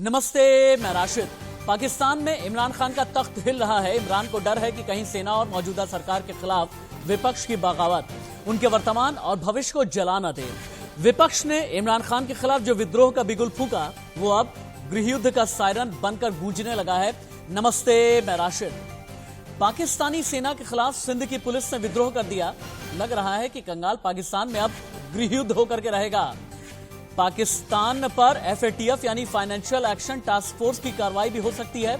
नमस्ते, मैं राशिद। पाकिस्तान में इमरान खान का तख्त हिल रहा है। इमरान को डर है कि कहीं सेना और मौजूदा सरकार के खिलाफ विपक्ष की बगावत उनके वर्तमान और भविष्य को जला न दे। विपक्ष ने इमरान खान के खिलाफ जो विद्रोह का बिगुल फूंका, वो अब गृहयुद्ध का सायरन बनकर गूंजने लगा है। नमस्ते, मैं राशिद। पाकिस्तानी सेना के खिलाफ सिंध की पुलिस ने विद्रोह कर दिया। लग रहा है कि कंगाल पाकिस्तान में अब गृहयुद्ध होकर के रहेगा। पाकिस्तान पर FATF यानी फाइनेंशियल एक्शन टास्क फोर्स की कार्रवाई भी हो सकती है।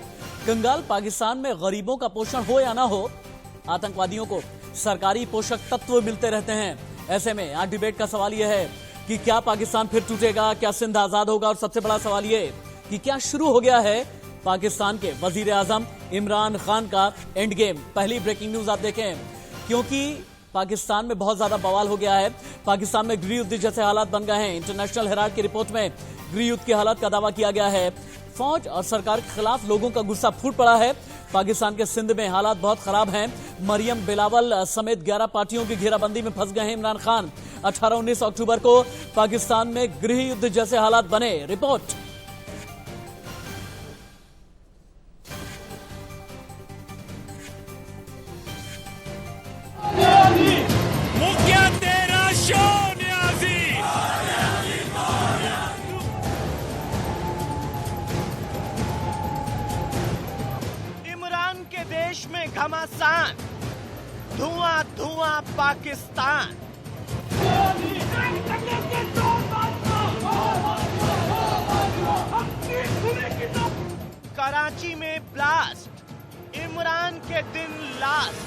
कंगाल पाकिस्तान में गरीबों का पोषण हो या ना हो, आतंकवादियों को सरकारी पोषक तत्व मिलते रहते हैं। ऐसे में आज डिबेट का सवाल यह है कि क्या पाकिस्तान फिर टूटेगा, क्या सिंध आजाद होगा, और सबसे बड़ा सवाल यह कि क्या शुरू हो गया है पाकिस्तान के वजीर आजम इमरान खान का एंड गेम। पहली ब्रेकिंग न्यूज आप देखें, क्योंकि पाकिस्तान में बहुत ज्यादा बवाल हो गया है। पाकिस्तान में गृहयुद्ध जैसे हालात बन गए हैं। इंटरनेशनल हेराल्ड की रिपोर्ट में गृहयुद्ध की हालत का दावा किया गया है। फौज और सरकार के खिलाफ लोगों का गुस्सा फूट पड़ा है। पाकिस्तान के सिंध में हालात बहुत खराब हैं। मरियम बिलावल समेत 11 पार्टियों की घेराबंदी में फंस गए हैं इमरान खान। 18-19 अक्टूबर को पाकिस्तान में गृहयुद्ध जैसे हालात बने। रिपोर्ट। देश में घमासान, धुआं धुआं पाकिस्तान। कराची में ब्लास्ट, इमरान के दिन लास्ट।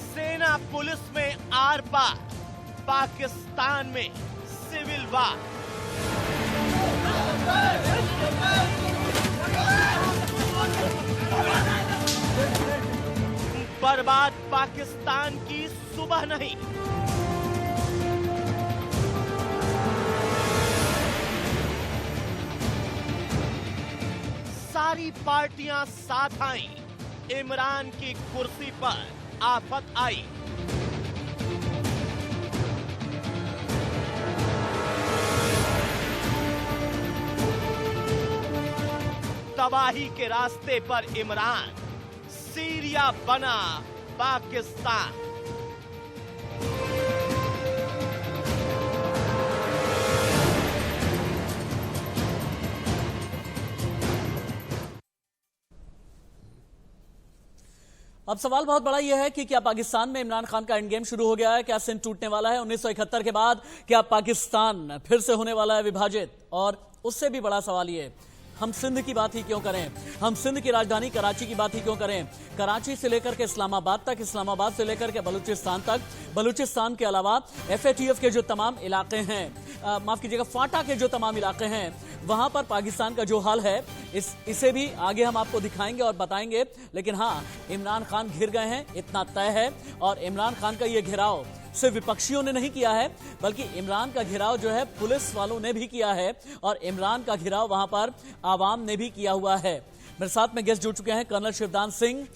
सेना पुलिस में आर पार, पाकिस्तान में सिविल वार। बर्बाद पाकिस्तान की सुबह नहीं, सारी पार्टियां साथ आई। इमरान की कुर्सी पर आफत आई। तबाही के रास्ते पर इमरान, सीरिया बना पाकिस्तान। अब सवाल बहुत बड़ा यह है कि क्या पाकिस्तान में इमरान खान का एंड गेम शुरू हो गया है? क्या सिंध टूटने वाला है? 1971 के बाद क्या पाकिस्तान फिर से होने वाला है विभाजित? और उससे भी बड़ा सवाल यह, हम सिंध की बात ही क्यों करें? हम सिंध की राजधानी कराची की बात ही क्यों करें? कराची से लेकर के इस्लामाबाद तक, इस्लामाबाद से लेकर के बलूचिस्तान तक, बलूचिस्तान के अलावा FATF के जो तमाम इलाके हैं, माफ कीजिएगा, फाटा के जो तमाम इलाके हैं, वहां पर पाकिस्तान का जो हाल है, इसे भी आगे हम आपको दिखाएंगे और बताएंगे। लेकिन हाँ, इमरान खान घिर गए हैं, इतना तय है। और इमरान खान का यह घेराव सिर्फ विपक्षियों ने नहीं किया है, बल्कि इमरान का घेराव जो है पुलिस वालों ने भी किया है, और इमरान का घेराव वहां पर आवाम ने भी किया हुआ है। मेरे साथ में गेस्ट जुड़ चुके हैं colonel Shivdan Singh,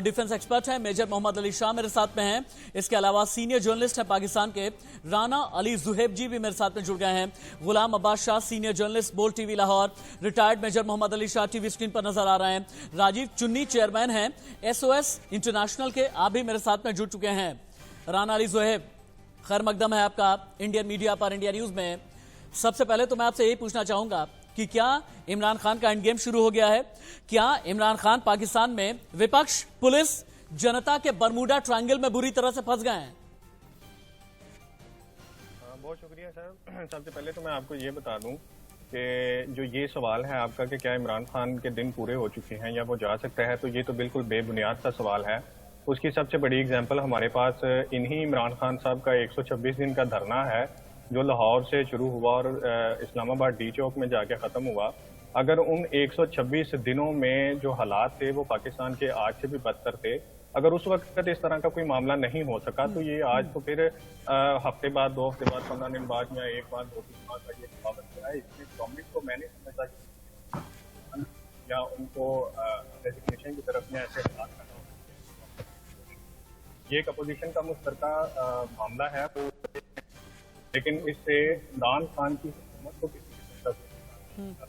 defence expert हैं। मेजर मोहम्मद अली शाह मेरे साथ में हैं। इसके अलावा सीनियर जर्नलिस्ट हैं पाकिस्तान के राना अली जुहेब जी भी मेरे साथ में जुड़ गए हैं। Ghulam Abbas Shah, senior journalist, Bol TV Lahore. Retired major Mohammad Ali Shah TV screen पर नजर आ रहे हैं। राजीव चुन्नी चेयरमैन हैं SOS इंटरनेशनल के, आप भी मेरे साथ में जुड़ चुके हैं। राना अली जुहेब, खैर मकदम है आपका इंडियन मीडिया पर, इंडिया न्यूज में। सबसे पहले तो मैं आपसे यही पूछना चाहूंगा कि क्या इमरान खान का एंड गेम शुरू हो गया है? क्या इमरान खान पाकिस्तान में विपक्ष, पुलिस, जनता के बरमूडा ट्रायंगल में बुरी तरह से फंस गए हैं? बहुत शुक्रिया सर। सबसे पहले तो मैं आपको ये बता दूं कि जो ये सवाल है आपका कि क्या इमरान खान के दिन पूरे हो चुके हैं या वो जा सकता है, तो ये तो बिल्कुल बेबुनियाद सा सवाल है। उसकी सबसे बड़ी एग्जांपल हमारे पास इन्हीं इमरान खान साहब का 126 दिन का धरना है, जो लाहौर से शुरू हुआ और इस्लामाबाद डी चौक में जाके ख़त्म हुआ। अगर उन 126 दिनों में जो हालात थे वो पाकिस्तान के आज से भी बदतर थे, अगर उस वक्त इस तरह का कोई मामला नहीं हो सका, तो ये आज तो फिर हफ्ते बाद, 2 हफ्ते बाद, 15 दिन बाद या एक बाद, 2 दिन बाद का ये जवाब है। इसमें गवर्नमेंट को मैंने समझा या उनको रेजिग्नेशन की तरफ में ऐसे हालात करना, ये एक अपोजिशन का मुश्तरका मामला है, लेकिन इससे इमरान खान की हुकूमत को किसी किस्म का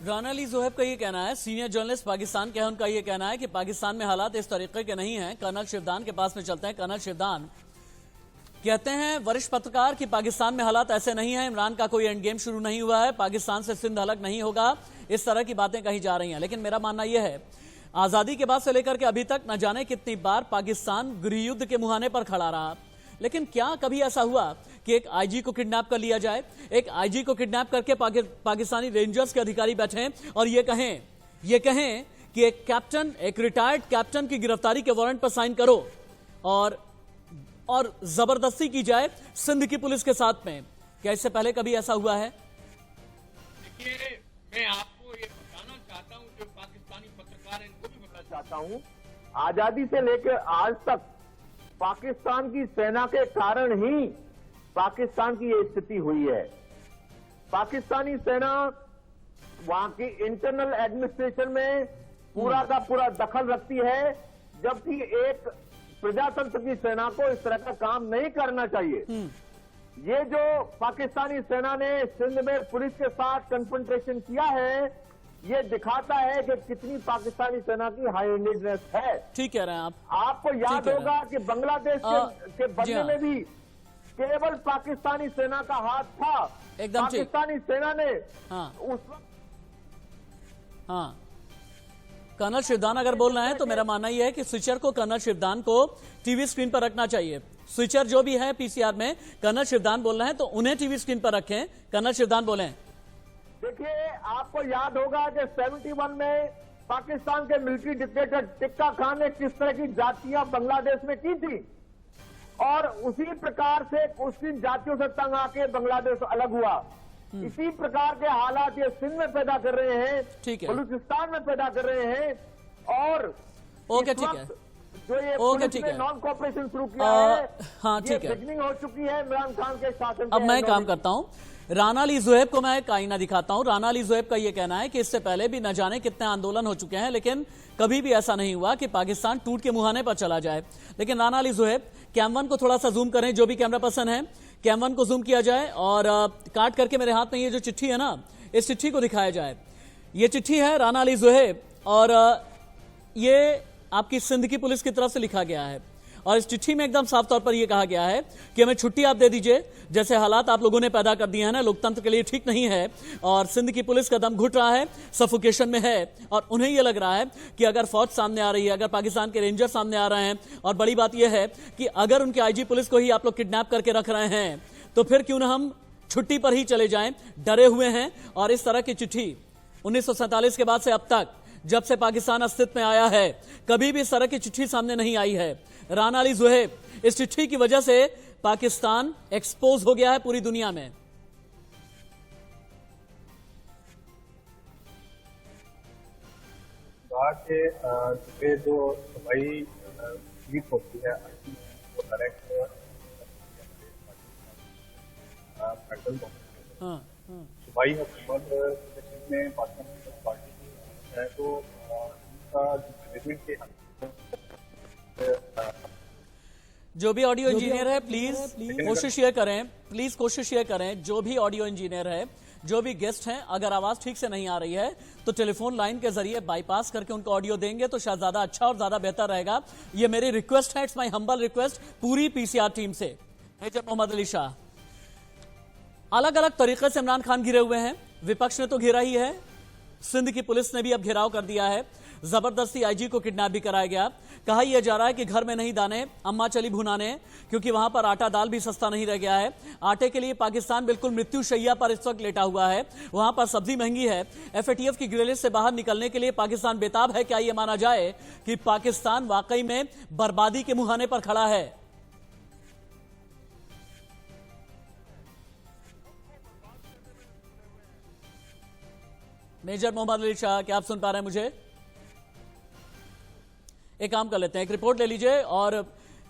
राना अली ज़ोहैब का ये कहना है, सीनियर जर्नलिस्ट पाकिस्तान के हैं, उनका ये कहना है कि पाकिस्तान में हालात इस तरीके के नहीं हैं। कर्नल शिवदान के पास में चलते हैं। कर्नल शिवदान कहते हैं, वरिष्ठ पत्रकार, कि पाकिस्तान में हालात ऐसे नहीं हैं, इमरान का कोई एंड गेम शुरू नहीं हुआ है, पाकिस्तान से सिंध अलग नहीं होगा, इस तरह की बातें कही जा रही हैं। लेकिन मेरा मानना यह है, आजादी के बाद से लेकर के अभी तक न जाने कितनी बार पाकिस्तान गृह युद्ध के मुहाने पर खड़ा रहा, लेकिन क्या कभी ऐसा हुआ कि एक आईजी को किडनैप कर लिया जाए, एक आईजी को किडनैप करके पाकिस्तानी रेंजर्स के अधिकारी बैठे और ये कहें कि एक कैप्टन, एक रिटायर्ड कैप्टन की गिरफ्तारी के वारंट पर साइन करो और जबरदस्ती की जाए सिंध की पुलिस के साथ में? क्या इससे पहले कभी ऐसा हुआ है? देखिए, मैं आपको ये बताना चाहता हूं, जो पाकिस्तानी पत्रकार हैं इनको भी बताना चाहता हूं, आजादी से लेकर आज तक पाकिस्तान की सेना के कारण ही पाकिस्तान की ये स्थिति हुई है। पाकिस्तानी सेना वहां की इंटरनल एडमिनिस्ट्रेशन में पूरा का पूरा दखल रखती है, जबकि एक प्रजातंत्र की सेना को इस तरह का काम नहीं करना चाहिए। ये जो पाकिस्तानी सेना ने सिंध में पुलिस के साथ कन्फ्रंटेशन किया है, ये दिखाता है कि कितनी पाकिस्तानी सेना की हाई हैंडेडनेस है। ठीक कह रहे हैं आप। आपको याद होगा कि बांग्लादेश के बदले में भी केवल पाकिस्तानी सेना का हाथ था। एकदम ठीक। पाकिस्तानी सेना ने उस हाँ, कर्नल शिवदान अगर बोल रहे हैं तो मेरा मानना यह है कि स्विचर को, कर्नल शिवदान को टीवी स्क्रीन पर रखना चाहिए। स्विचर जो भी है पीसीआर में, कर्नल शिवदान बोल रहे हैं तो उन्हें टीवी स्क्रीन पर रखें। कर्नल शिवदान बोले। देखिए, आपको याद होगा कि 71 में पाकिस्तान के मिलिट्री डिक्टेटर टिक्का खान ने किस तरह की जातियां बांग्लादेश में की थी, और उसी प्रकार से मुस्लिम जातियों से तंग आके बांग्लादेश अलग हुआ। इसी प्रकार के हालात ये सिंध में पैदा कर रहे हैं, बलूचिस्तान में पैदा कर रहे हैं, और ओके ठीक है, जो ये पुलिस ने नॉन कॉपरेशन शुरू किया है, हाँ ठीक है, बिगनिंग हो चुकी है इमरान खान के शासन। अब मैं काम करता हूं, राना अली ज़ोहैब को मैं एक आईना दिखाता हूं। राना अली ज़ोहैब का यह कहना है कि इससे पहले भी न जाने कितने आंदोलन हो चुके हैं, लेकिन कभी भी ऐसा नहीं हुआ कि पाकिस्तान टूट के मुहाने पर चला जाए। लेकिन राना अली ज़ोहैब, कैम1 को थोड़ा सा जूम करें, जो भी कैमरा पर्सन है, कैम1 को जूम किया जाए और काट करके मेरे हाथ में ये जो चिट्ठी है ना, इस चिट्ठी को दिखाया जाए। ये चिट्ठी है राना अली ज़ोहैब और ये आपकी सिंध की पुलिस की तरफ से लिखा गया है, और इस चिट्ठी में एकदम साफ तौर पर यह कहा गया है कि हमें छुट्टी आप दे दीजिए, जैसे हालात आप लोगों ने पैदा कर दिए हैं ना, लोकतंत्र के लिए ठीक नहीं है, और सिंध की पुलिस का दम घुट रहा है, सफोकेशन में है, और उन्हें यह लग रहा है कि अगर फौज सामने आ रही है, अगर पाकिस्तान के रेंजर सामने आ रहे हैं, और बड़ी बात यह है कि अगर उनके आईजी पुलिस को ही आप लोग किडनैप करके रख रहे हैं, तो फिर क्यों ना हम छुट्टी पर ही चले जाएं, डरे हुए हैं। और इस तरह की चिट्ठी 1947 के बाद से अब तक, जब से पाकिस्तान अस्तित्व में आया है, कभी भी इस तरह की चिट्ठी सामने नहीं आई है। राना अली ज़ोहैब, इस चिट्ठी की वजह से पाकिस्तान एक्सपोज हो गया है पूरी दुनिया में। के जो सफाई लीक होती है, वो डायरेक्ट सफाई हुकूमत में पाकिस्तान पार्टी है, तो उनका मैनेजमेंट के जो भी ऑडियो इंजीनियर है, प्लीज कोशिश ये करें, जो भी ऑडियो इंजीनियर है, जो भी गेस्ट हैं, अगर आवाज ठीक से नहीं आ रही है तो टेलीफोन लाइन के जरिए बाईपास करके उनको ऑडियो देंगे तो शायद ज्यादा अच्छा और ज्यादा बेहतर रहेगा। ये मेरी रिक्वेस्ट है, इट्स माय हम्बल रिक्वेस्ट पूरी पीसीआर टीम से। मेजर मोहम्मद अली शाह, अलग अलग तरीके से इमरान खान घिरे हुए हैं, विपक्ष ने तो घेरा ही है, सिंध की पुलिस ने भी अब घेराव कर दिया है, जबरदस्ती आईजी को किडनैप भी कराया गया। कहा यह जा रहा है कि घर में नहीं दाने, अम्मा चली भुनाने, क्योंकि वहां पर आटा दाल भी सस्ता नहीं रह गया है। आटे के लिए पाकिस्तान बिल्कुल मृत्युशैया पर इस वक्त लेटा हुआ है, वहां पर सब्जी महंगी है। एफएटीएफ की ग्रिलेज से बाहर निकलने के लिए पाकिस्तान बेताब है। क्या यह माना जाए कि पाकिस्तान वाकई में बर्बादी के मुहाने पर खड़ा है? मेजर मोहम्मद अली शाह, क्या आप सुन पा रहे हैं मुझे? एक काम कर लेते हैं, एक रिपोर्ट ले लीजिए और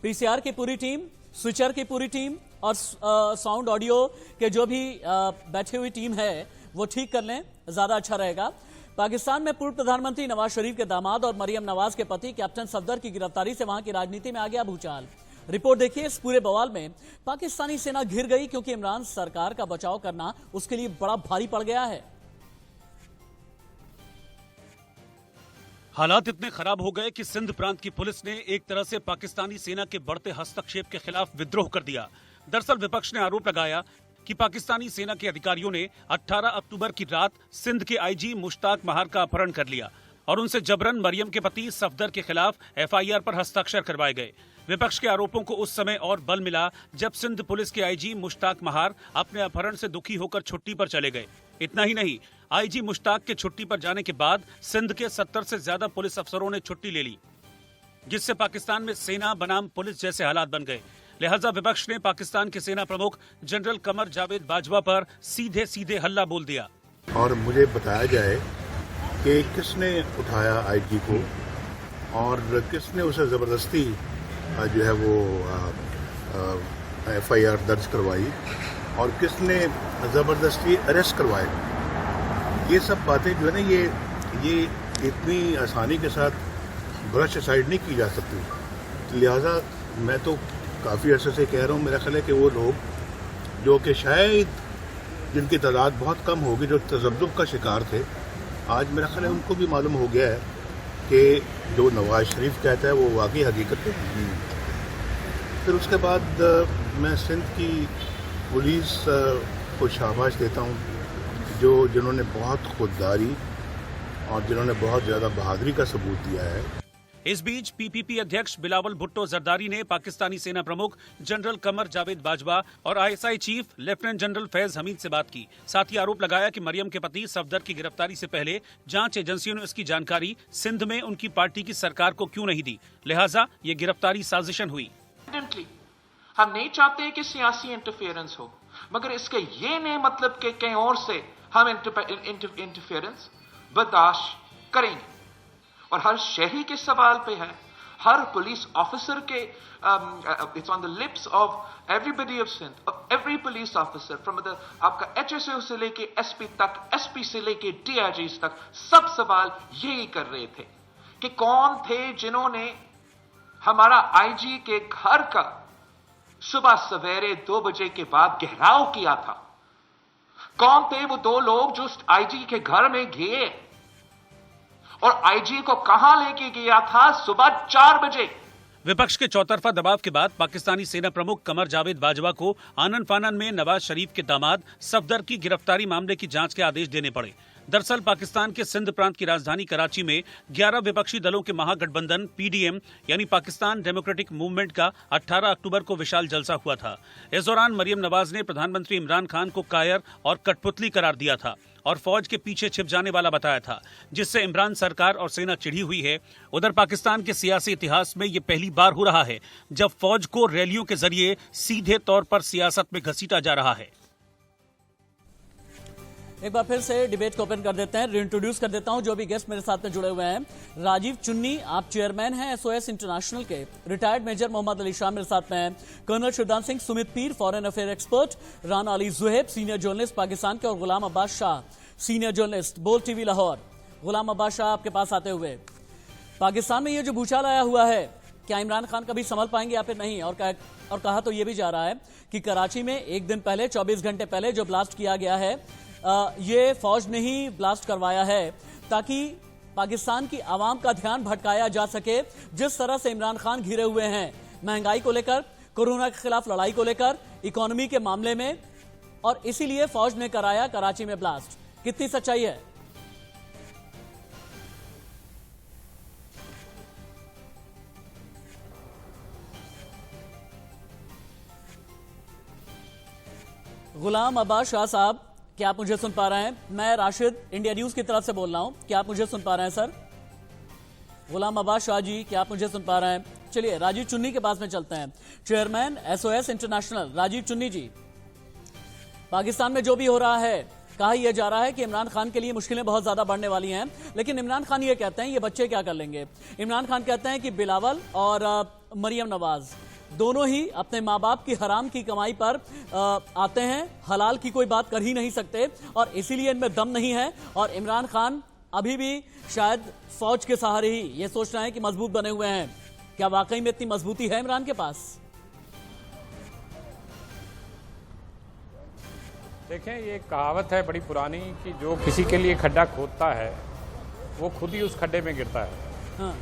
पीसीआर की पूरी टीम, स्विचर की पूरी टीम और साउंड ऑडियो के जो भी बैठी हुई टीम है वो ठीक कर लें, ज्यादा अच्छा रहेगा। पाकिस्तान में पूर्व प्रधानमंत्री नवाज शरीफ के दामाद और मरियम नवाज के पति कैप्टन सफदर की गिरफ्तारी से वहां की राजनीति में आ गया भूचाल। रिपोर्ट देखिए। इस पूरे बवाल में पाकिस्तानी सेना घिर गई क्योंकि इमरान सरकार का बचाव करना उसके लिए बड़ा भारी पड़ गया है। हालात इतने खराब हो गए कि सिंध प्रांत की पुलिस ने एक तरह से पाकिस्तानी सेना के बढ़ते हस्तक्षेप के खिलाफ विद्रोह कर दिया। दरअसल विपक्ष ने आरोप लगाया कि पाकिस्तानी सेना के अधिकारियों ने 18 अक्टूबर की रात सिंध के आईजी मुश्ताक महार का अपहरण कर लिया और उनसे जबरन मरियम के पति सफदर के खिलाफ एफआईआर पर हस्ताक्षर करवाए गए। विपक्ष के आरोपों को उस समय और बल मिला जब सिंध पुलिस के आईजी मुश्ताक महार अपने अपहरण से दुखी होकर छुट्टी पर चले गए। इतना ही नहीं, आईजी मुश्ताक के छुट्टी पर जाने के बाद सिंध के 70 से ज्यादा पुलिस अफसरों ने छुट्टी ले ली, जिससे पाकिस्तान में सेना बनाम पुलिस जैसे हालात बन गए। लिहाजा विपक्ष ने पाकिस्तान के सेना प्रमुख जनरल कमर जावेद बाजवा पर सीधे सीधे हल्ला बोल दिया। और मुझे बताया जाए कि किसने उठाया आईजी को और किसने उसे जबरदस्ती जो है वो एफआईआर दर्ज करवाई और किसने जबरदस्ती अरेस्ट करवाए। ये सब बातें जो है ना ये इतनी आसानी के साथ ब्रश साइड नहीं की जा सकती। लिहाजा मैं तो काफ़ी अर्से से कह रहा हूँ, मेरा ख्याल है कि वो लोग जो कि शायद जिनकी तादाद बहुत कम होगी, जो तज़ब्ज़ुब का शिकार थे, आज मेरा ख्याल है उनको भी मालूम हो गया है कि जो नवाज शरीफ कहता है वो वाकई हकीकत नहीं है। फिर उसके बाद मैं सिंध की पुलिस को शाबाश देता हूँ जिन्होंने बहुत खुददारी और जिन्होंने बहुत ज़्यादा बहादुरी का सबूत दिया है। इस बीच पीपीपी अध्यक्ष बिलावल भुट्टो जरदारी ने पाकिस्तानी सेना प्रमुख जनरल कमर जावेद बाजवा और ISI chief lieutenant general Faiz Hamid से बात की। साथ ही आरोप लगाया कि मरियम के पति सफदर की गिरफ्तारी से पहले जांच एजेंसियों ने इसकी जानकारी सिंध में उनकी पार्टी की सरकार को क्यों नहीं दी, लिहाजा ये गिरफ्तारी साजिशन हुई। हम नहीं चाहते कि सियासी इंटरफेरेंस हो, मगर इसका ये नहीं मतलब कि कहीं और से हम इंटरफेरेंस बर्दाश्त करेंगे। और हर शहरी के सवाल पे है, हर पुलिस ऑफिसर के it's on the lips of everybody of Sindh, every police officer from the आपका एचएसओ से लेके एसपी तक, एसपी से लेके डीआईजी तक, सब सवाल यही कर रहे थे कि कौन थे जिन्होंने हमारा आईजी के घर का सुबह सवेरे 2 बजे के बाद घेराव किया था। कौन थे वो 2 लोग जो आईजी के घर में गए और आईजी को कहां लेके गया था सुबह 4 बजे। विपक्ष के चौतरफा दबाव के बाद पाकिस्तानी सेना प्रमुख कमर जावेद बाजवा को आनन फानन में नवाज शरीफ के दामाद सफदर की गिरफ्तारी मामले की जांच के आदेश देने पड़े। दरअसल पाकिस्तान के सिंध प्रांत की राजधानी कराची में 11 विपक्षी दलों के महागठबंधन पीडीएम यानी पाकिस्तान डेमोक्रेटिक मूवमेंट का 18 अक्टूबर को विशाल जलसा हुआ था। इस दौरान मरियम नवाज ने प्रधानमंत्री इमरान खान को कायर और कठपुतली करार दिया था और फौज के पीछे छिप जाने वाला बताया था, जिससे इमरान सरकार और सेना चिढ़ी हुई है। उधर पाकिस्तान के सियासी इतिहास में ये पहली बार हो रहा है जब फौज को रैलियों के जरिए सीधे तौर पर सियासत में घसीटा जा रहा है। एक बार फिर से डिबेट को ओपन कर देते हैं, रीइंट्रोड्यूस कर देता हूं जो भी गेस्ट मेरे साथ में जुड़े हुए हैं। राजीव चुन्नी, आप चेयरमैन हैं एसओएस इंटरनेशनल के। रिटायर्ड मेजर मोहम्मद अली शाह मेरे साथ में हैं। कर्नल शिवदान सिंह, सुमित पीर, foreign affair expert, Rana Ali Zuheb, senior journalist Pakistan के, और गुलाम अब्बास शाह, सीनियर जर्नलिस्ट, बोल टीवी लाहौर। गुलाम अब्बास शाह, आपके पास आते हुए, पाकिस्तान में ये जो भूचाल आया हुआ है, क्या इमरान खान कभी संभल पाएंगे या फिर नहीं? और कहा तो ये भी जा रहा है कि कराची में एक दिन पहले, 24 घंटे पहले जो ब्लास्ट किया गया है, ये फौज ने ही ब्लास्ट करवाया है ताकि पाकिस्तान की आवाम का ध्यान भटकाया जा सके। जिस तरह से इमरान खान घिरे हुए हैं महंगाई को लेकर, कोरोना के खिलाफ लड़ाई को लेकर, इकोनॉमी के मामले में, और इसीलिए फौज ने कराया कराची में ब्लास्ट। कितनी सच्चाई है? गुलाम अब्बास शाह साहब, क्या आप मुझे सुन पा रहे हैं? मैं राशिद, इंडिया न्यूज की तरफ से बोल रहा हूं। क्या आप मुझे सुन पा रहे हैं सर? गुलाम अब्बास शाह जी, क्या आप मुझे सुन पा रहे हैं? चलिए राजीव चुन्नी के पास में चलते हैं। चेयरमैन एसओएस इंटरनेशनल, राजीव चुन्नी जी, पाकिस्तान में जो भी हो रहा है, कहा यह जा रहा है कि इमरान खान के लिए मुश्किलें बहुत ज्यादा बढ़ने वाली हैं, लेकिन इमरान खान ये कहते हैं ये बच्चे क्या कर लेंगे। इमरान खान कहते हैं कि बिलावल और मरियम नवाज दोनों ही अपने माँ बाप की हराम की कमाई पर आते हैं, हलाल की कोई बात कर ही नहीं सकते, और इसीलिए इनमें दम नहीं है। और इमरान खान अभी भी शायद फौज के सहारे ही ये सोच रहे हैं कि मजबूत बने हुए हैं। क्या वाकई में इतनी मजबूती है इमरान के पास? देखें, ये कहावत है बड़ी पुरानी कि जो किसी के लिए खड्डा खोदता है वो खुद ही उस खड्डे में गिरता है। हाँ।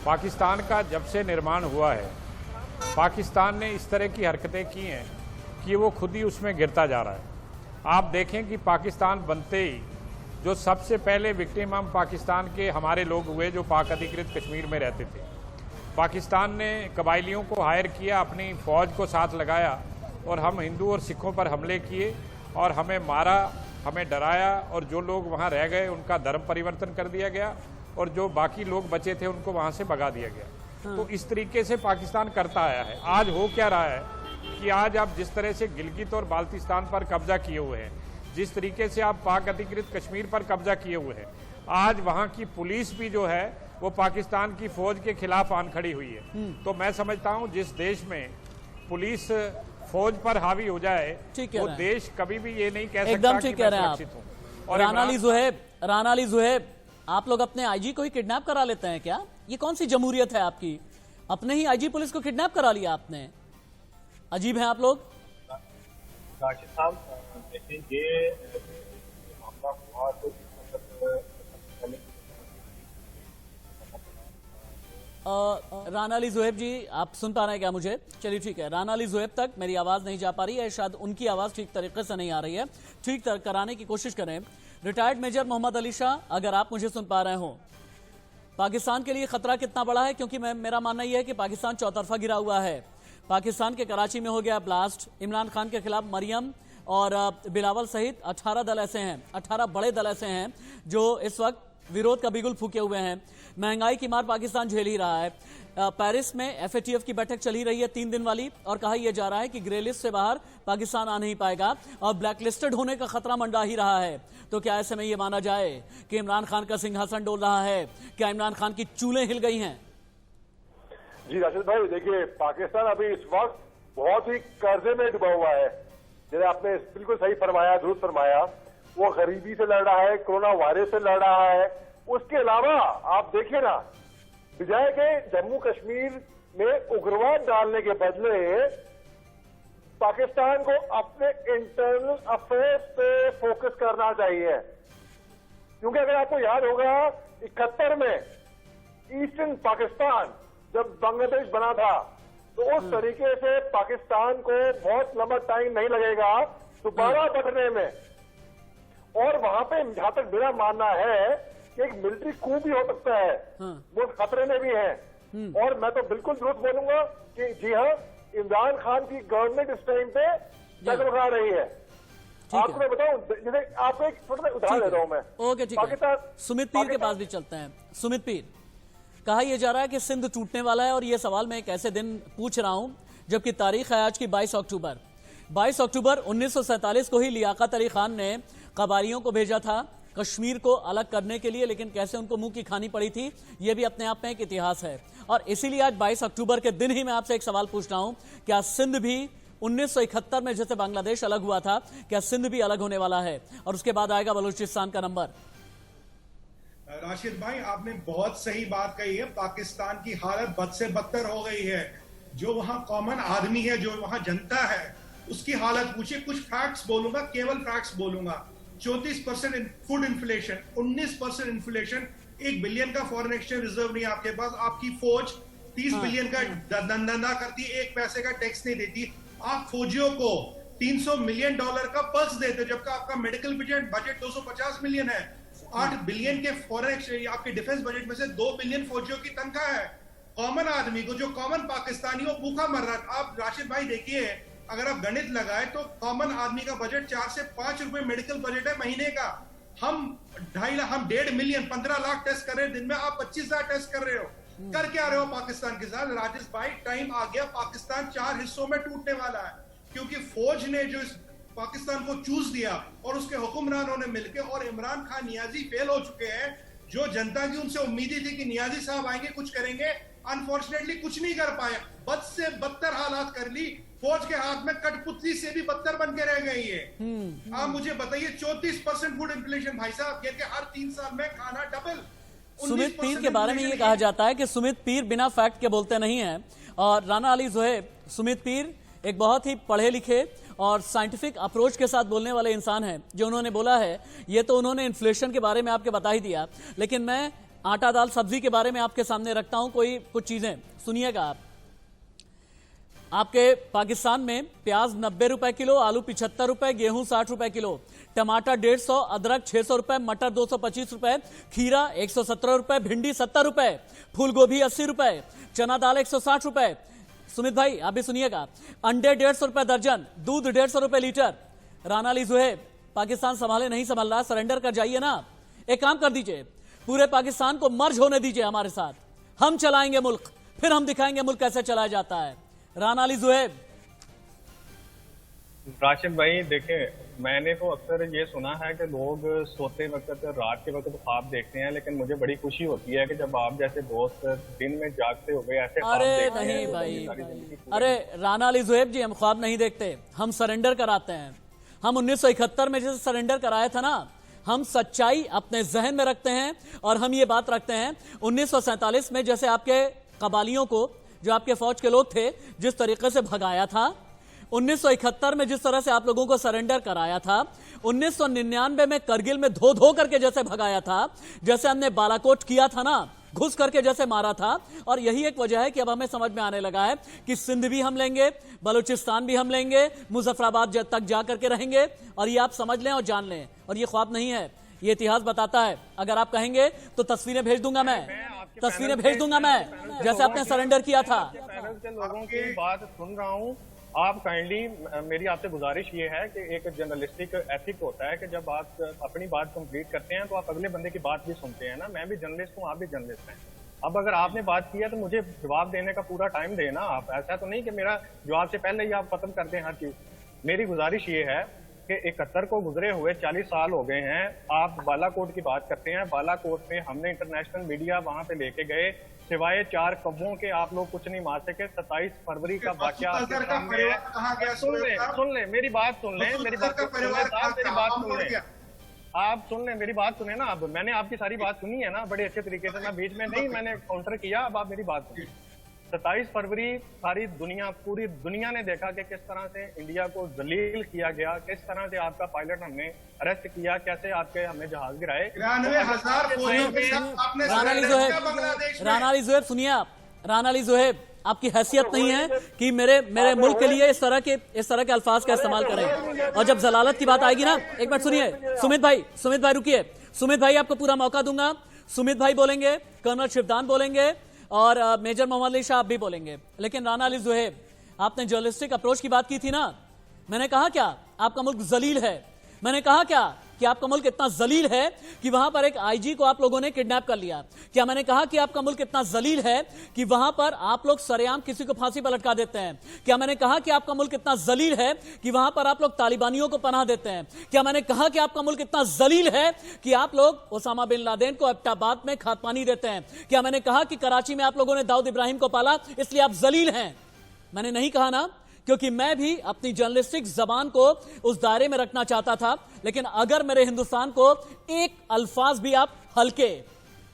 पाकिस्तान का जब से निर्माण हुआ है, पाकिस्तान ने इस तरह की हरकतें की हैं कि वो खुद ही उसमें गिरता जा रहा है। आप देखें कि पाकिस्तान बनते ही जो सबसे पहले विक्टिम हम पाकिस्तान के हमारे लोग हुए जो पाक अधिकृत कश्मीर में रहते थे। पाकिस्तान ने कबायलियों को हायर किया, अपनी फ़ौज को साथ लगाया और हम हिंदू और सिखों पर हमले किए और हमें मारा, हमें डराया, और जो लोग वहाँ रह गए उनका धर्म परिवर्तन कर दिया गया और जो बाकी लोग बचे थे उनको वहाँ से भगा दिया गया। तो इस तरीके से पाकिस्तान करता आया है। आज हो क्या रहा है कि आज आप जिस तरह से गिलगित और बाल्टिस्तान पर कब्जा किए हुए हैं, जिस तरीके से आप पाक अधिकृत कश्मीर पर कब्जा किए हुए हैं, आज वहाँ की पुलिस भी जो है वो पाकिस्तान की फौज के खिलाफ आन खड़ी हुई है। तो मैं समझता हूँ जिस देश में पुलिस फौज पर हावी हो जाए वो देश कभी भी ये नहीं कह सकता एकदम कि ठीक कह मैं रहे हैं सुरक्षित हूँ। और राना अली जुहैब, आप लोग अपने आईजी को ही किडनैप करा लेते हैं क्या? ये कौन सी जमहूरियत है आपकी? अपने ही आईजी पुलिस को किडनैप करा लिया आपने। अजीब हैं आप लोग। राशिद साहब, देखिए ये मामला हुआ तो राना अली जुहैब जी, आप सुन पा रहे हैं क्या मुझे? चलिए ठीक है, राना अली जुहैब तक मेरी आवाज़ नहीं जा पा रही है, शायद उनकी आवाज़ ठीक तरीके से नहीं आ रही है। ठीक कराने की कोशिश करें। रिटायर्ड मेजर मोहम्मद अली शाह, अगर आप मुझे सुन पा रहे हो, पाकिस्तान के लिए खतरा कितना बड़ा है? क्योंकि मेरा मानना यह है कि पाकिस्तान चौतरफा गिरा हुआ है। पाकिस्तान के कराची में हो गया ब्लास्ट, इमरान खान के खिलाफ मरियम और बिलावल सहित 18 दल ऐसे हैं, 18 बड़े दल ऐसे हैं जो इस वक्त विरोध का बिगुल फूके हुए हैं। महंगाई की मार पाकिस्तान झेल ही रहा है। पेरिस में FATF की बैठक चली रही है 3 दिन वाली, और कहा यह जा रहा है कि ग्रे लिस्ट से बाहर पाकिस्तान आ नहीं पाएगा और ब्लैकलिस्टेड होने का खतरा मंडरा ही रहा है। तो क्या ऐसे में यह माना जाए कि इमरान खान का सिंहासन डोल रहा है? क्या इमरान खान की चूलें हिल गई हैं? जी राशिद भाई, देखिए पाकिस्तान अभी इस वक्त बहुत ही कर्जे में डूबा हुआ है। जैसे आपने बिल्कुल सही फरमाया, दुरुस्त फरमाया, वो गरीबी से लड़ रहा है, कोरोना वायरस से लड़ रहा है। उसके अलावा आप देखिए ना, बजाय के जम्मू कश्मीर में उग्रवाद डालने के बदले पाकिस्तान को अपने इंटरनल अफेयर्स पे फोकस करना चाहिए। क्योंकि अगर आपको याद होगा 71 में ईस्टर्न पाकिस्तान जब बांग्लादेश बना था, तो उस तरीके से पाकिस्तान को बहुत लंबा टाइम नहीं लगेगा दोबारा बढ़ने में। और वहां पे जहां तक मेरा मानना है कि एक मिलिट्री कू भी हो सकता है, वो खतरे में भी है। और मैं तो बिल्कुल दुरुस्त बोलूंगा कि जी हाँ, इमरान खान की गवर्नमेंट इस टाइम पे जगमगा रही है। आपको मैं बताऊं, जैसे आपको एक छोटा सा उदाहरण दे रहा हूं मैं। ओके ठीक है, सुमित पीर के पास भी चलते हैं। सुमित पीर, कहा यह जा रहा है कि सिंध टूटने वाला है, और यह सवाल मैं एक ऐसे दिन पूछ रहा हूं जबकि तारीख है आज की 22 अक्टूबर। 22 अक्टूबर 1947 को ही लियाकत अली खान ने कबायलियों को भेजा था कश्मीर को अलग करने के लिए, लेकिन कैसे उनको मुंह की खानी पड़ी थी, यह भी अपने आप में एक इतिहास है। और इसीलिए आज 22 अक्टूबर के दिन ही मैं आपसे एक सवाल पूछ रहा हूं, क्या सिंध भी 1971 में जैसे बांग्लादेश अलग हुआ था, क्या सिंध भी अलग होने वाला है? और उसके बाद आएगा बलूचिस्तान का नंबर। राशिद भाई, आपने बहुत सही बात कही है। पाकिस्तान की हालत बद से बदतर हो गई है। जो वहां कॉमन आदमी है, जो वहां जनता है, उसकी हालत पूछिए। कुछ फैक्ट्स बोलूंगा, केवल फैक्ट्स बोलूंगा। 34% फूड इन्फ्लेशन, 19% इन्फ्लेशन, 1 बिलियन का फॉरेन एक्सचेंज रिजर्व नहीं आपके पास। आपकी फौज 30 बिलियन का धंधा करती है, 1 पैसे का टैक्स नहीं देती। आप फौजियों को $300 मिलियन का पर्क्स देते, जबकि आपका मेडिकल बजट 250 मिलियन है। 8 बिलियन के फॉरेन एक्सचेंज आपके डिफेंस बजट में से 2 बिलियन फौजियों की तनख्वाह है। कॉमन आदमी को, जो कॉमन पाकिस्तानी हो, भूखा मर रहा है। आप राशिद भाई देखिए, अगर आप गणित लगाए तो कॉमन आदमी का बजट 4 से 5 रुपए मेडिकल बजट है महीने का। हम 1.5 मिलियन 15 लाख टेस्ट कर रहे हैं दिन में, आप 25,000 टेस्ट कर रहे हो। कर क्या रहे हो पाकिस्तान के साथ? राजेश भाई, टाइम आ गया, पाकिस्तान 4 हिस्सों में टूटने वाला है। क्योंकि फौज ने जो पाकिस्तान को चूज दिया और उसके हुक्मरानों ने मिलकर, और इमरान खान नियाजी फेल हो चुके हैं। जो जनता की उनसे उम्मीद थी कि नियाजी साहब आएंगे कुछ करेंगे, अनफॉर्चुनेटली कुछ नहीं कर पाए। बद से बदतर हालात कर ली, फौज के हाथ में कठपुतली से भी बदतर बन के रह गई है। आप मुझे बताइए 34% फूड इन्फ्लेशन भाई साहब, ये कि हर 3 साल में खाना डबल। सुमित पीर के बारे में ये कहा जाता है कि सुमित पीर बिना फैक्ट के बोलते नहीं है, और राना अली ज़ोहेब, सुमित पीर एक बहुत ही पढ़े लिखे और साइंटिफिक अप्रोच के साथ बोलने वाले इंसान हैं। जो उन्होंने बोला है ये तो उन्होंने इन्फ्लेशन के बारे में आपके बता ही दिया, लेकिन मैं आटा दाल सब्जी के बारे में आपके सामने रखता हूं कुछ चीजें, सुनिएगा आप। आपके पाकिस्तान में प्याज 90 रुपए किलो, आलू 75 रुपए, गेहूं 60 रुपए किलो, टमाटर 150, अदरक 600 रुपए, मटर 225 रुपए, खीरा 117 रुपए, भिंडी 70 रुपए, फूलगोभी 80 रुपए, चना दाल 160 रुपए। सुमित भाई आप भी सुनिएगा, अंडे 150 रुपए दर्जन, दूध 150 रुपए लीटर। राना अली ज़ोहेब, पाकिस्तान संभाले नहीं संभाल रहा, सरेंडर कर जाइए ना। एक काम कर दीजिए, पूरे पाकिस्तान को मर्ज होने दीजिए हमारे साथ, हम चलाएंगे मुल्क, फिर हम दिखाएंगे मुल्क कैसे चलाया जाता है। राना अली ज़ोहेब। राशिद भाई देखें, मैंने तो अक्सर ये सुना है कि लोग सोते वक्त, रात के वक्त ख्वाब देखते हैं, लेकिन मुझे बड़ी खुशी होती है कि जब आप जैसे दोस्त दिन में जागते हुए ऐसे ख्वाब अरे देखते नहीं हैं, भाई, अरे राना अली ज़ोहेब जी, हम ख्वाब नहीं देखते, हम सरेंडर कराते हैं। हम 1971 में जैसे सरेंडर कराया था ना, हम सच्चाई अपने जहन में रखते हैं, और हम ये बात रखते हैं 1947 में जैसे आपके कबालियों को, जो आपके फौज के लोग थे, जिस तरीके से भगाया था, 1971 में जिस तरह से आप लोगों को सरेंडर कराया था, 1999 में करगिल में धो धो करके जैसे भगाया था, जैसे हमने बालाकोट किया था ना, घुस करके जैसे मारा था। और यही एक वजह है कि अब हमें समझ में आने लगा है कि सिंध भी हम लेंगे, बलूचिस्तान भी हम लेंगे, मुजफ्फराबाद तक जा करके रहेंगे। और ये आप समझ लें और जान लें, और ये ख्वाब नहीं है, ये इतिहास बताता है। अगर आप कहेंगे तो तस्वीरें भेज दूंगा मैं, तस्वीरें भेज दूंगा मैं, जैसे आपने सरेंडर किया था। पैनल के लोगों की बात सुन रहा हूँ, आप काइंडली, मेरी आपसे गुजारिश ये है कि एक जर्नलिस्टिक एथिक होता है कि जब आप अपनी बात कंप्लीट करते हैं तो आप अगले बंदे की बात भी सुनते हैं ना। मैं भी जर्नलिस्ट हूँ, आप भी जर्नलिस्ट हैं। अब अगर आपने बात किया तो मुझे जवाब देने का पूरा टाइम देना। आप ऐसा तो नहीं कि मेरा जवाब से पहले ही आप खत्म कर दें हर चीज। मेरी गुजारिश ये है कि 71 को गुजरे हुए 40 साल हो गए हैं। आप बालाकोट की बात करते हैं, बालाकोट में हमने इंटरनेशनल मीडिया वहां पे लेके गए, सिवाय 4 कब्बों के आप लोग कुछ नहीं मार सके। 27 फरवरी का वाकया आपके सामने है। सुन ले मेरी बात, सुन ले मेरी बात, मेरी बात सुन ले, आप सुन ले मेरी बात सुने ना। अब मैंने आपकी सारी बात सुनी है ना बड़े अच्छे तरीके से, मैं बीच में नहीं मैंने काउंटर किया। अब आप मेरी बात सुनिए। 27 फरवरी सारी दुनिया, पूरी दुनिया ने देखा कि किस तरह से इंडिया को जलील किया गया, किस तरह से आपका पायलट हमने अरेस्ट किया, कैसे आपके हमने जहाज गिराए। राना अली ज़ोहेब सुनिए आप, राना अली ज़ोहेब, आपकी हैसियत नहीं है कि मेरे मुल्क के लिए इस तरह के अल्फाज का इस्तेमाल करें। और जब जलालत की बात आएगी ना, एक बार सुनिए सुमित भाई रुकिए। सुमित भाई आपको पूरा मौका दूंगा। सुमित भाई बोलेंगे, कर्नल शिवदान बोलेंगे, और मेजर मोहम्मद अली शाह आप भी बोलेंगे। लेकिन राना अली ज़ोहेब, आपने जर्नलिस्टिक अप्रोच की बात की थी ना, मैंने कहा क्या आपका मुल्क जलील है? मैंने कहा क्या कि आपका मुल्क इतना जलील है कि वहां पर एक आईजी को आप लोगों ने किडनैप कर लिया? क्या मैंने कहा कि आपका मुल्क इतना जलील है कि वहां पर आप लोग सरेआम किसी को फांसी पर लटका देते हैं? क्या मैंने कहा कि आपका मुल्क इतना जलील है कि वहां पर आप लोग तालिबानियों को पनाह देते हैं? क्या मैंने कहा कि आपका मुल्क इतना जलील है कि आप लोग ओसामा बिन लादेन को एबटाबाद में खादपानी देते हैं? क्या मैंने कहा कि कराची में आप लोगों ने दाऊद इब्राहिम को पाला इसलिए आप जलील हैं? मैंने नहीं कहा ना, क्योंकि मैं भी अपनी जर्नलिस्टिक जबान को उस दायरे में रखना चाहता था। लेकिन अगर मेरे हिंदुस्तान को एक अल्फाज भी आप हल्के,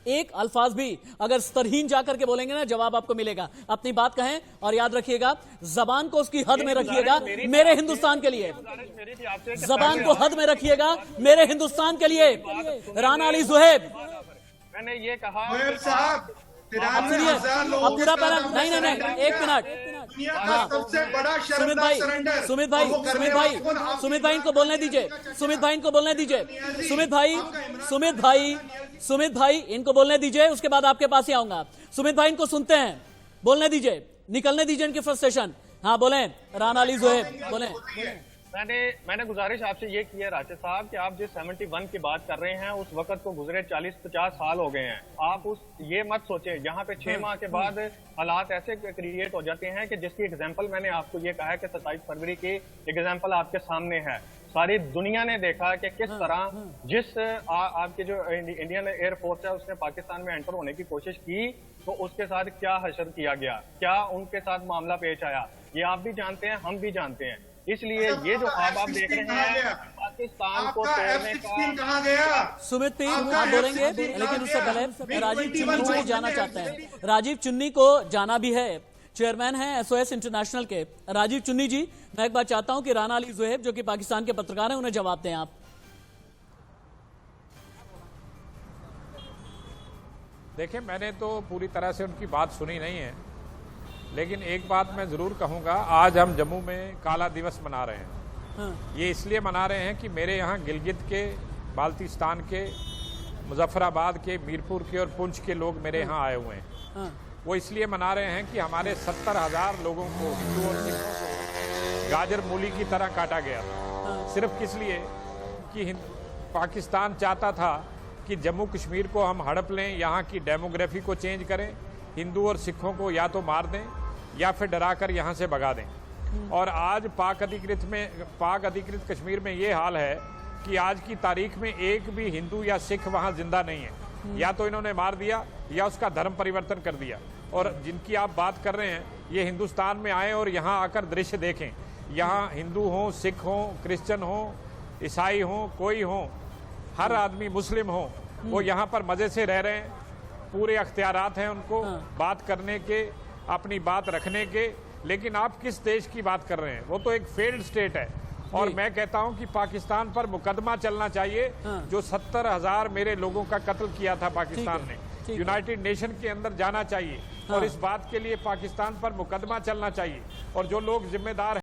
एक अल्फाज भी अगर स्तरहीन जाकर के बोलेंगे ना, जवाब आपको मिलेगा। अपनी बात कहें और याद रखिएगा, जबान को उसकी हद में रखिएगा मेरे हिंदुस्तान के लिए, जबान को हद में रखिएगा मेरे हिंदुस्तान के लिए। राना अली ज़ोहेब, मैंने ये कहा अब पूरा पैनल, नहीं एक मिनट। सबसे बड़ा सुमित भाई इनको बोलने दीजिए, सुमित भाई इनको बोलने दीजिए, उसके बाद आपके पास ही आऊंगा। सुमित भाई इनको सुनते हैं, बोलने दीजिए, निकलने दीजिए इनकी फ्रस्ट्रेशन। हाँ बोलें राना अली ज़ोहेब, बोलें। मैंने गुजारिश आपसे ये की है राशिद साहब कि आप जिस 71 की बात कर रहे हैं उस वक्त को गुजरे 40-50 साल हो गए हैं। आप ये मत सोचें, यहाँ पे 6 माह के बाद हालात ऐसे क्रिएट हो जाते हैं कि जिसकी एग्जांपल मैंने आपको ये कहा है कि 27 फरवरी की एग्जांपल आपके सामने है। सारी दुनिया ने देखा कि किस तरह जिस आपके जो इंडियन एयरफोर्स है उसने पाकिस्तान में एंटर होने की कोशिश की तो उसके साथ क्या हशर किया गया, क्या उनके साथ मामला पेश आया, ये आप भी जानते हैं, हम भी जानते हैं। इसलिए ये जो आप देख रहे हैं पाकिस्तान को तोड़ने का कहाँ गया? सुमित पी आप बोलेंगे, लेकिन उससे पहले राजीव चुन्नी को जाना चाहते हैं। राजीव चुन्नी को जाना भी है, चेयरमैन हैं SOS इंटरनेशनल के। राजीव चुन्नी जी, मैं एक बात चाहता हूं कि राना अली ज़ुहैब जो कि पाकिस्तान के पत्रकार हैं उन्हें जवाब दें आप। देखिए, मैंने तो पूरी तरह से उनकी बात सुनी नहीं है, लेकिन एक बात मैं ज़रूर कहूँगा, आज हम जम्मू में काला दिवस मना रहे हैं। ये इसलिए मना रहे हैं कि मेरे यहाँ गिलगित के, बाल्टिस्तान के, मुजफ्फराबाद के, मीरपुर के और पुंछ के लोग मेरे यहाँ आए हुए हैं। वो इसलिए मना रहे हैं कि हमारे 70,000 लोगों को, हिंदू और सिखों को गाजर मूली की तरह काटा गया था। सिर्फ किस लिए कि पाकिस्तान चाहता था कि जम्मू कश्मीर को हम हड़प लें, यहाँ की डेमोग्राफी को चेंज करें, हिंदू और सिखों को या तो मार दें या फिर डराकर यहाँ से भगा दें। और आज पाक अधिकृत कश्मीर में ये हाल है कि आज की तारीख में एक भी हिंदू या सिख वहाँ जिंदा नहीं है। या तो इन्होंने मार दिया या उसका धर्म परिवर्तन कर दिया। और जिनकी आप बात कर रहे हैं ये हिंदुस्तान में आए और यहाँ आकर दृश्य देखें। यहाँ हिंदू हों, सिख हों, क्रिश्चियन हों, ईसाई हों, कोई हों, हर आदमी, मुस्लिम हो, वो यहाँ पर मज़े से रह रहे हैं। पूरे अख्तियारात हैं उनको बात करने के, अपनी बात रखने के। लेकिन आप किस देश की बात कर रहे हैं? वो तो एक फेल्ड स्टेट है। और मैं कहता हूं कि पाकिस्तान पर मुकदमा चलना चाहिए। जो 70,000 मेरे लोगों का कत्ल किया था पाकिस्तान ने, यूनाइटेड नेशन के अंदर जाना चाहिए। और इस बात के लिए पाकिस्तान पर मुकदमा चलना चाहिए। और जो लोग जिम्मेदार